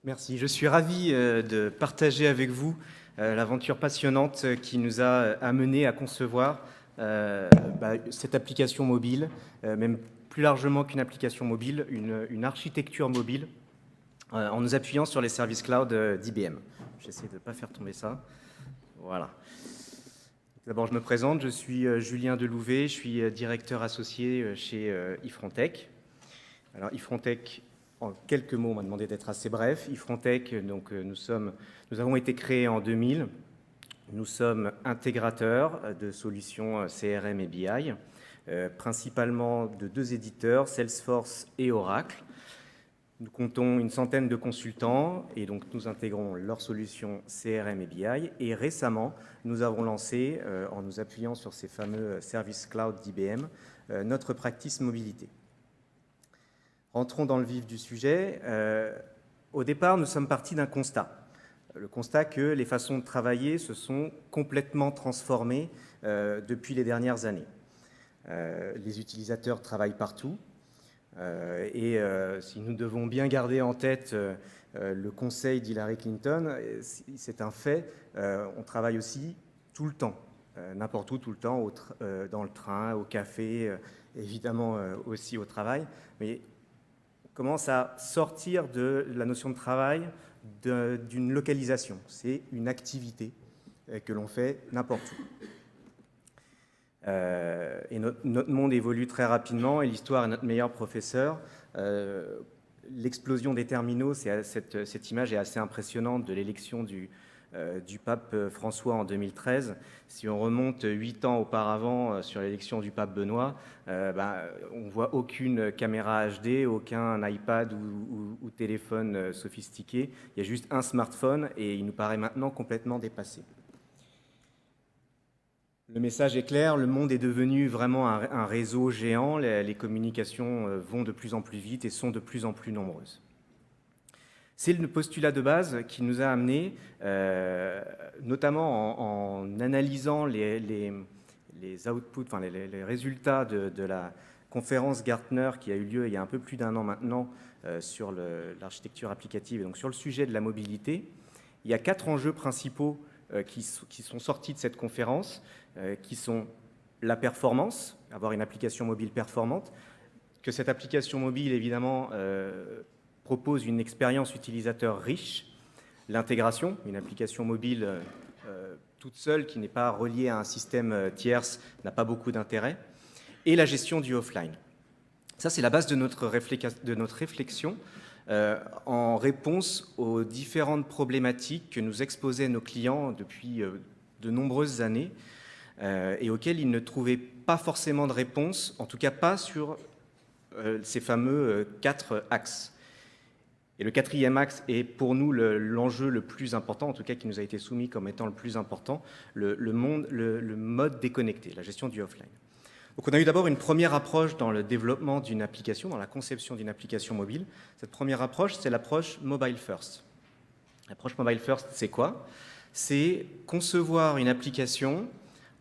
Merci, je suis ravi de partager avec vous l'aventure passionnante qui nous a amené à concevoir cette application mobile, même plus largement qu'une application mobile, une architecture mobile, en nous appuyant sur les services cloud d'IBM. J'essaie de ne pas faire tomber ça. Voilà. D'abord, je me présente, je suis Julien Delouvet, je suis directeur associé chez Ifrontech. Alors, Ifrontech, en quelques mots, on m'a demandé d'être assez bref. Ifrontech, donc, nous avons été créés en 2000. Nous sommes intégrateurs de solutions CRM et BI, principalement de deux éditeurs, Salesforce et Oracle. Nous comptons une centaine de consultants et donc nous intégrons leurs solutions CRM et BI. Et récemment, nous avons lancé, en nous appuyant sur ces fameux services cloud d'IBM, notre practice mobilité. Rentrons dans le vif du sujet. Au départ, nous sommes partis d'un constat. Le constat que les façons de travailler se sont complètement transformées depuis les dernières années. Les utilisateurs travaillent partout. Si nous devons bien garder en tête le conseil d'Hillary Clinton, c'est un fait, on travaille aussi tout le temps, n'importe où, tout le temps, dans le train, au café, évidemment aussi au travail. Mais on commence à sortir de la notion de travail d'une localisation. C'est une activité que l'on fait n'importe où. Et notre monde évolue très rapidement et l'histoire est notre meilleur professeur. L'explosion des terminaux, cette image est assez impressionnante de l'élection du pape François en 2013. Si on remonte 8 ans auparavant sur l'élection du pape Benoît, on ne voit aucune caméra HD, aucun iPad ou téléphone sophistiqué. Il y a juste un smartphone et il nous paraît maintenant complètement dépassé. Le message est clair, le monde est devenu vraiment un réseau géant, les communications vont de plus en plus vite et sont de plus en plus nombreuses. C'est le postulat de base qui nous a amenés, notamment en analysant les outputs, enfin les résultats de la conférence Gartner qui a eu lieu il y a un peu plus d'un an maintenant sur l'architecture applicative et donc sur le sujet de la mobilité. Il y a 4 enjeux principaux qui sont sortis de cette conférence, qui sont la performance, avoir une application mobile performante, que cette application mobile, évidemment, propose une expérience utilisateur riche, l'intégration, une application mobile toute seule qui n'est pas reliée à un système tierce n'a pas beaucoup d'intérêt, et la gestion du offline. Ça, c'est la base de notre réflexion en réponse aux différentes problématiques que nous exposaient nos clients depuis de nombreuses années et auxquelles ils ne trouvaient pas forcément de réponse, en tout cas pas sur ces fameux 4 axes. Et le 4e axe est pour nous l'enjeu le plus important, en tout cas qui nous a été soumis comme étant le plus important, le mode déconnecté, la gestion du offline. Donc on a eu d'abord une première approche dans le développement d'une application, dans la conception d'une application mobile. Cette première approche, c'est l'approche mobile first. L'approche mobile first, c'est quoi? C'est concevoir une application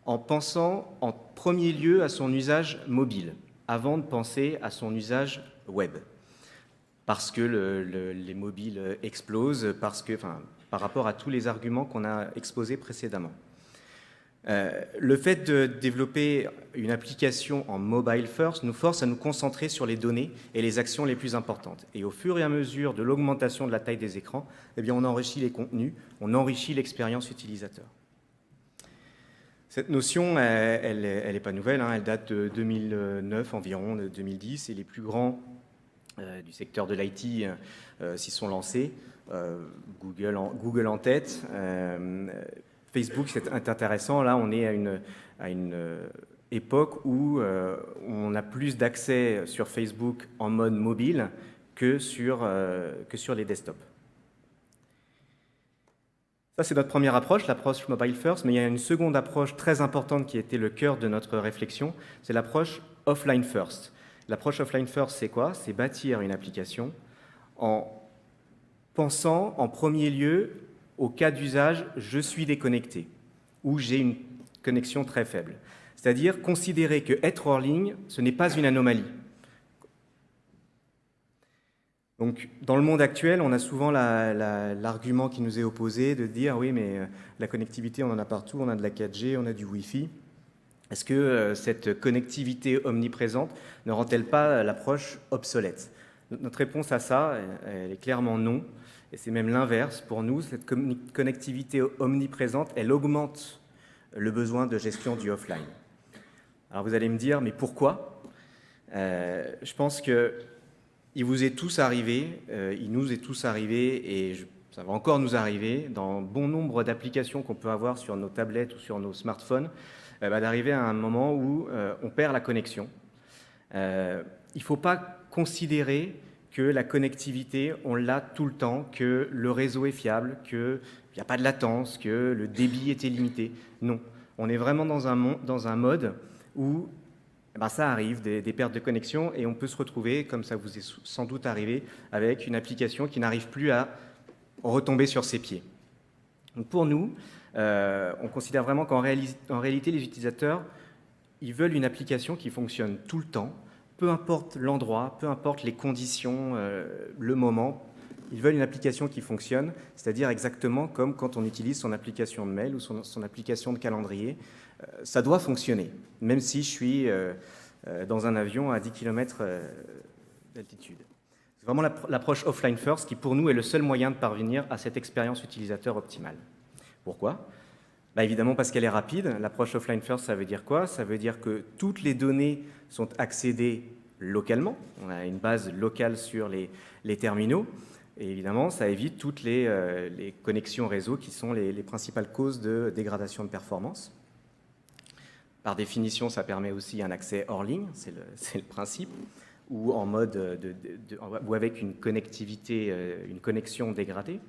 en pensant en premier lieu à son usage mobile, avant de penser à son usage web. Parce que les mobiles explosent, par rapport à tous les arguments qu'on a exposés précédemment. Le fait de développer une application en mobile first nous force à nous concentrer sur les données et les actions les plus importantes. Et au fur et à mesure de l'augmentation de la taille des écrans, eh bien, on enrichit les contenus, on enrichit l'expérience utilisateur. Cette notion, elle n'est pas nouvelle, hein, elle date de 2009 environ, de 2010, et les plus grands du secteur de l'IT s'y sont lancés, Google en tête. Facebook, c'est intéressant. Là, on est à une époque où on a plus d'accès sur Facebook en mode mobile que sur les desktops. Ça, c'est notre première approche, l'approche mobile first, mais il y a une seconde approche très importante qui était le cœur de notre réflexion, c'est l'approche offline first. L'approche offline first, c'est quoi? C'est bâtir une application en pensant en premier lieu au cas d'usage « je suis déconnecté » ou « j'ai une connexion très faible ». C'est-à-dire considérer que être hors ligne, ce n'est pas une anomalie. Donc, dans le monde actuel, on a souvent l'argument qui nous est opposé de dire oui, mais la connectivité, on en a partout, on a de la 4G, on a du Wi-Fi. Est-ce que cette connectivité omniprésente ne rend-elle pas l'approche obsolète? Notre réponse à ça, elle est clairement non. Et c'est même l'inverse. Pour nous, cette connectivité omniprésente, elle augmente le besoin de gestion du offline. Alors vous allez me dire, mais pourquoi? Je pense qu'il vous est tous arrivé, il nous est tous arrivé, et ça va encore nous arriver, dans bon nombre d'applications qu'on peut avoir sur nos tablettes ou sur nos smartphones, d'arriver à un moment où on perd la connexion. Il ne faut pas considérer que la connectivité, on l'a tout le temps, que le réseau est fiable, qu'il n'y a pas de latence, que le débit est illimité. Non, on est vraiment dans un mode où ça arrive, des pertes de connexion, et on peut se retrouver, comme ça vous est sans doute arrivé, avec une application qui n'arrive plus à retomber sur ses pieds. Donc pour nous, on considère vraiment qu'en réalité, les utilisateurs, ils veulent une application qui fonctionne tout le temps, peu importe l'endroit, peu importe les conditions, le moment. Ils veulent une application qui fonctionne, c'est-à-dire exactement comme quand on utilise son application de mail ou son application de calendrier. Ça doit fonctionner, même si je suis dans un avion à 10 km d'altitude. C'est vraiment l'approche offline first qui, pour nous, est le seul moyen de parvenir à cette expérience utilisateur optimale. Pourquoi? Évidemment parce qu'elle est rapide. L'approche offline first, ça veut dire quoi? Ça veut dire que toutes les données sont accédées localement. On a une base locale sur les terminaux. Et évidemment, ça évite toutes les connexions réseau qui sont les principales causes de dégradation de performance. Par définition, ça permet aussi un accès hors ligne, c'est le principe, ou en mode ou avec une connectivité, une connexion dégradée.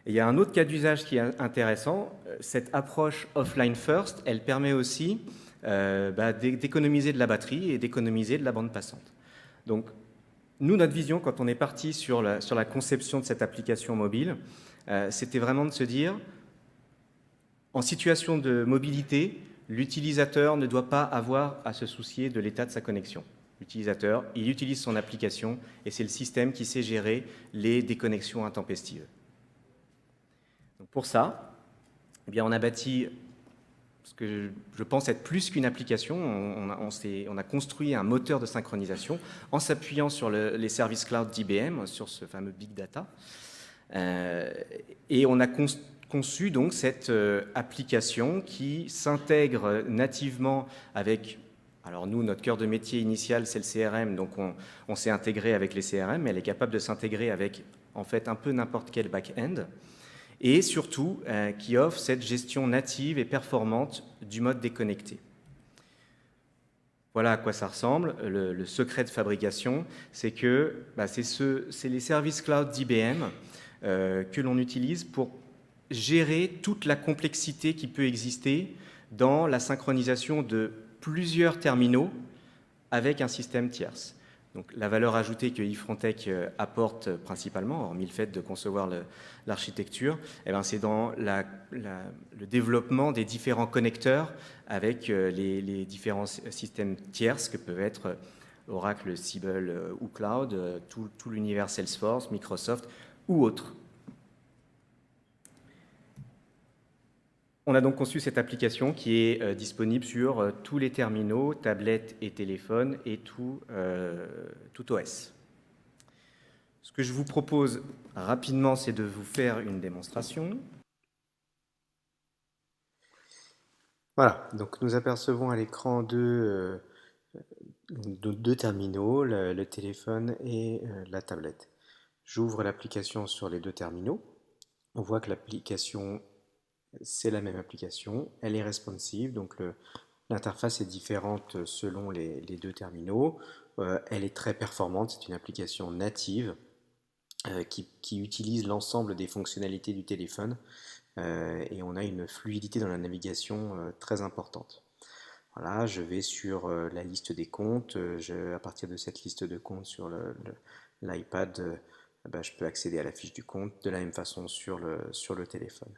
Et il y a un autre cas d'usage qui est intéressant. Cette approche offline first, elle permet aussi d'économiser de la batterie et d'économiser de la bande passante. Donc, nous, notre vision, quand on est parti sur la conception de cette application mobile, c'était vraiment de se dire, en situation de mobilité, l'utilisateur ne doit pas avoir à se soucier de l'état de sa connexion. L'utilisateur, il utilise son application et c'est le système qui sait gérer les déconnexions intempestives. Donc pour ça, on a bâti ce que je pense être plus qu'une application. On a construit un moteur de synchronisation en s'appuyant sur les services cloud d'IBM, sur ce fameux big data. Et on a conçu donc cette application qui s'intègre nativement avec... Alors nous, notre cœur de métier initial, c'est le CRM, donc on s'est intégré avec les CRM, mais elle est capable de s'intégrer avec en fait un peu n'importe quel back-end, et surtout qui offre cette gestion native et performante du mode déconnecté. Voilà à quoi ça ressemble. Le secret de fabrication, c'est que c'est les services cloud d'IBM que l'on utilise pour gérer toute la complexité qui peut exister dans la synchronisation de plusieurs terminaux avec un système tierce. Donc, la valeur ajoutée que Ifrontech apporte principalement, hormis le fait de concevoir l'architecture, c'est dans le développement des différents connecteurs avec les différents systèmes tierces que peuvent être Oracle, Siebel ou Cloud, tout l'univers Salesforce, Microsoft ou autres. On a donc conçu cette application qui est disponible sur tous les terminaux, tablettes et téléphones et tout OS. Ce que je vous propose rapidement, c'est de vous faire une démonstration. Voilà, donc nous apercevons à l'écran deux terminaux, le téléphone et la tablette. J'ouvre l'application sur les deux terminaux. On voit que l'application, c'est la même application, elle est responsive, donc l'interface est différente selon les deux terminaux. Elle est très performante, c'est une application native qui utilise l'ensemble des fonctionnalités du téléphone et on a une fluidité dans la navigation très importante. Voilà, je vais sur la liste des comptes. À partir de cette liste de comptes sur l'iPad, je peux accéder à la fiche du compte de la même façon sur le téléphone.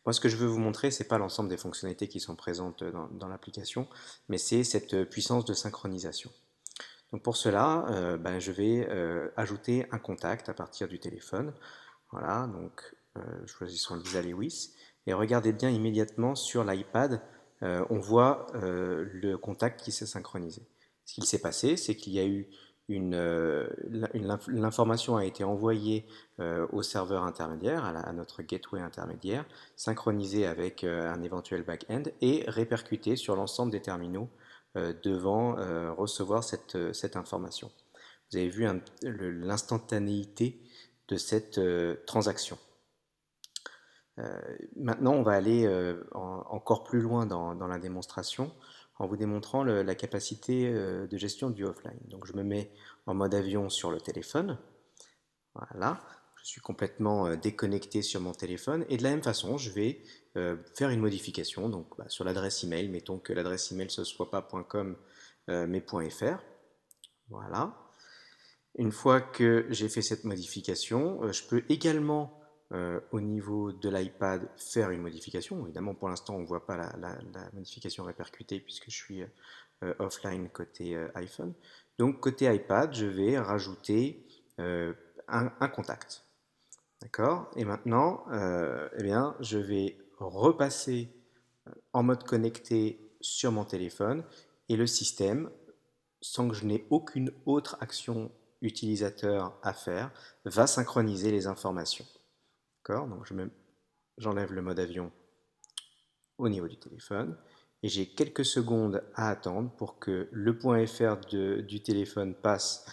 Moi, ce que je veux vous montrer, ce n'est pas l'ensemble des fonctionnalités qui sont présentes dans l'application, mais c'est cette puissance de synchronisation. Donc pour cela, je vais ajouter un contact à partir du téléphone. Voilà, donc choisissons Lisa Lewis. Et regardez bien immédiatement sur l'iPad, on voit le contact qui s'est synchronisé. Ce qu'il s'est passé, c'est qu'il y a eu l'information a été envoyée au serveur intermédiaire, à notre gateway intermédiaire, synchronisée avec un éventuel back-end et répercutée sur l'ensemble des terminaux devant recevoir cette information. Vous avez vu l'instantanéité de cette transaction. Maintenant, on va aller encore plus loin dans la démonstration en vous démontrant la capacité de gestion du offline. Donc je me mets en mode avion sur le téléphone. Voilà, je suis complètement déconnecté sur mon téléphone et de la même façon, je vais faire une modification. Donc sur l'adresse email, mettons que l'adresse email ce soit pas .com mais .fr. Voilà. Une fois que j'ai fait cette modification, je peux également au niveau de l'iPad faire une modification. Évidemment, pour l'instant, on ne voit pas la modification répercutée puisque je suis offline côté iPhone. Donc, côté iPad, je vais rajouter un contact. D'accord. Et maintenant, je vais repasser en mode connecté sur mon téléphone et le système, sans que je n'ai aucune autre action utilisateur à faire, va synchroniser les informations. D'accord. Donc j'enlève le mode avion au niveau du téléphone et j'ai quelques secondes à attendre pour que le .fr du téléphone passe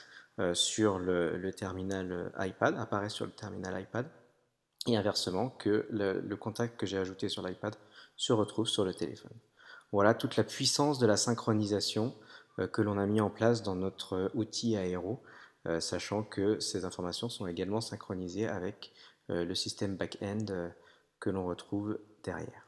sur le terminal iPad, apparaisse sur le terminal iPad et inversement que le contact que j'ai ajouté sur l'iPad se retrouve sur le téléphone. Voilà toute la puissance de la synchronisation que l'on a mis en place dans notre outil Aero, sachant que ces informations sont également synchronisées avec le système back-end que l'on retrouve derrière.